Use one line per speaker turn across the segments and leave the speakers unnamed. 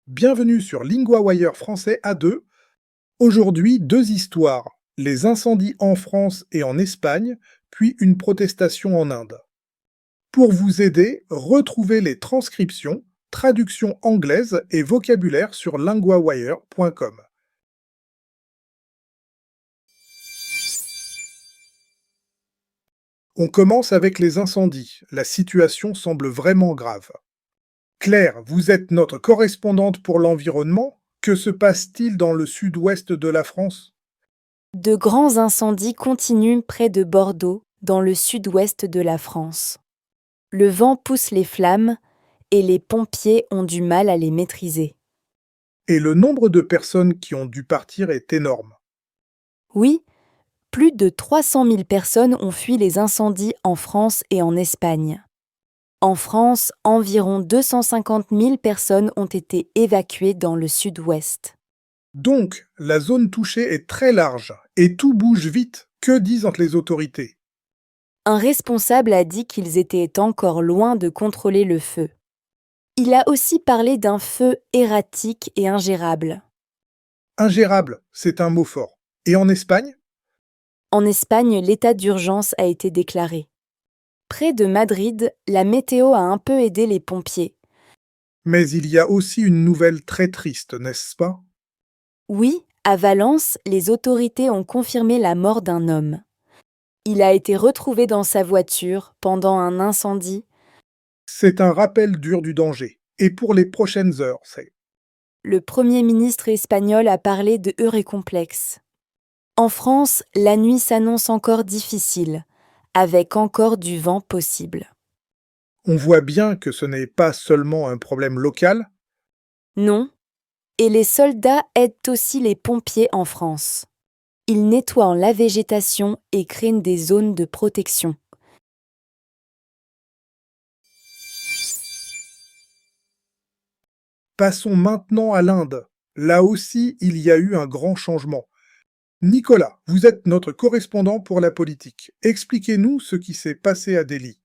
Bienvenue sur LinguaWire français A2. Aujourd'hui, deux histoires. Les incendies en France et en Espagne, puis une protestation en Inde. Pour vous aider, retrouvez les transcriptions, traductions anglaises et vocabulaire sur linguawire.com. On commence avec les incendies. La situation semble vraiment grave. Claire, vous êtes notre correspondante pour l'environnement. Que se passe-t-il dans le sud-ouest de la France?
De grands incendies continuent près de Bordeaux, dans le sud-ouest de la France. Le vent pousse les flammes et les pompiers ont du mal à les maîtriser.
Et le nombre de personnes qui ont dû partir est énorme.
Oui, plus de 300 000 personnes ont fui les incendies en France et en Espagne. En France, environ 250 000 personnes ont été évacuées dans le sud-ouest.
Donc, la zone touchée est très large et tout bouge vite. Que disent les autorités?
Un responsable a dit qu'ils étaient encore loin de contrôler le feu. Il a aussi parlé d'un feu erratique et ingérable.
Ingérable, c'est un mot fort. Et en Espagne?
En Espagne, l'état d'urgence a été déclaré. Près de Madrid, la météo a un peu aidé les pompiers.
Mais il y a aussi une nouvelle très triste, n'est-ce pas?
Oui, à Valence, les autorités ont confirmé la mort d'un homme. Il a été retrouvé dans sa voiture pendant un incendie.
C'est un rappel dur du danger. Et pour les prochaines heures, c'est...
Le Premier ministre espagnol a parlé de heureux complexe. En France, la nuit s'annonce encore difficile, avec encore du vent possible.
On voit bien que ce n'est pas seulement un problème local.
Non, et les soldats aident aussi les pompiers en France. Ils nettoient la végétation et créent des zones de protection.
Passons maintenant à l'Inde. Là aussi, il y a eu un grand changement. Nicolas, vous êtes notre correspondant pour la politique. Expliquez-nous ce qui s'est passé à Delhi.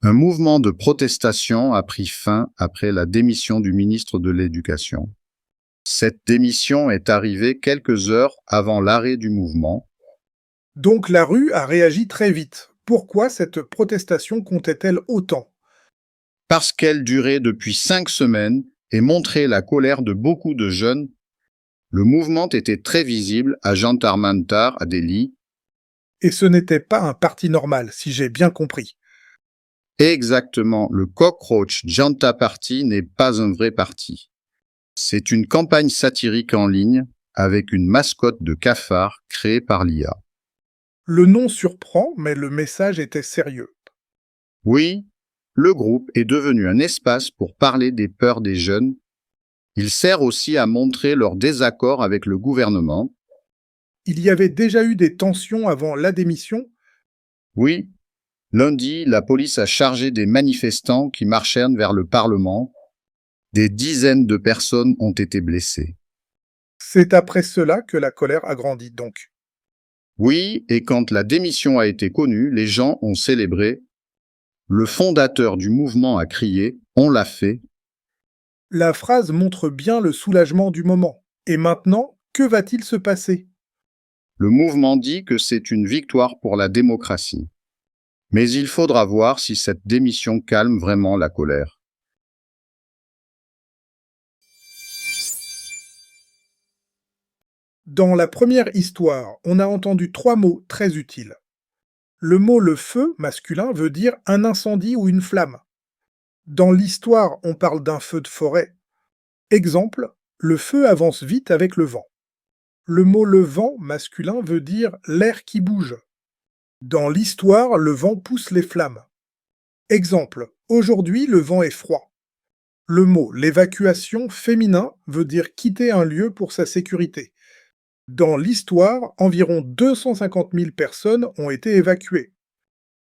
Un mouvement de protestation a pris fin après la démission du ministre de l'Éducation. Cette démission est arrivée quelques heures avant l'arrêt du mouvement.
Donc la rue a réagi très vite. Pourquoi cette protestation comptait-elle autant?
Parce qu'elle durait depuis 5 semaines et montrait la colère de beaucoup de jeunes. Le mouvement était très visible à Jantar Mantar à Delhi.
Et ce n'était pas un parti normal, si j'ai bien compris.
Exactement, le Cockroach Janta Party n'est pas un vrai parti. C'est une campagne satirique en ligne avec une mascotte de cafard créée par l'IA.
Le nom surprend, mais le message était sérieux.
Oui, le groupe est devenu un espace pour parler des peurs des jeunes. Il sert aussi à montrer leur désaccord avec le gouvernement.
Il y avait déjà eu des tensions avant la démission.
Oui, lundi, la police a chargé des manifestants qui marchèrent vers le Parlement. Des dizaines de personnes ont été blessées.
C'est après cela que la colère a grandi, donc.
Oui, et quand la démission a été connue, les gens ont célébré. Le fondateur du mouvement a crié « On l'a fait ».
La phrase montre bien le soulagement du moment. Et maintenant, que va-t-il se passer?
Le mouvement dit que c'est une victoire pour la démocratie. Mais il faudra voir si cette démission calme vraiment la colère.
Dans la première histoire, on a entendu trois mots très utiles. Le mot le feu, masculin, veut dire un incendie ou une flamme. Dans l'histoire, on parle d'un feu de forêt. Exemple, le feu avance vite avec le vent. Le mot le vent, masculin, veut dire l'air qui bouge. Dans l'histoire, le vent pousse les flammes. Exemple, aujourd'hui le vent est froid. Le mot l'évacuation, féminin, veut dire quitter un lieu pour sa sécurité. Dans l'histoire, environ 250 000 personnes ont été évacuées.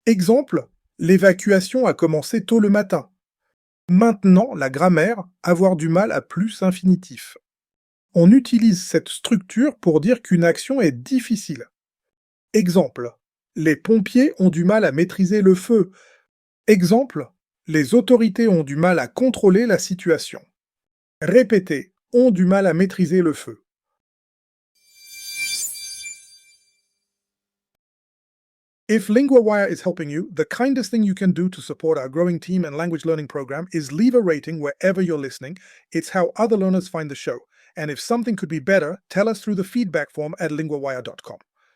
Exemple, l'évacuation a commencé tôt le matin. Maintenant, la grammaire, avoir du mal à plus infinitif. On utilise cette structure pour dire qu'une action est difficile. Exemple, les pompiers ont du mal à maîtriser le feu. Exemple, les autorités ont du mal à contrôler la situation. Répétez, ont du mal à maîtriser le feu. If LinguaWire is helping you, the kindest thing you can do to support our growing team and language learning program is leave a rating wherever you're listening. It's how other learners find the show. And if something could be better, tell us through the feedback form at linguawire.com.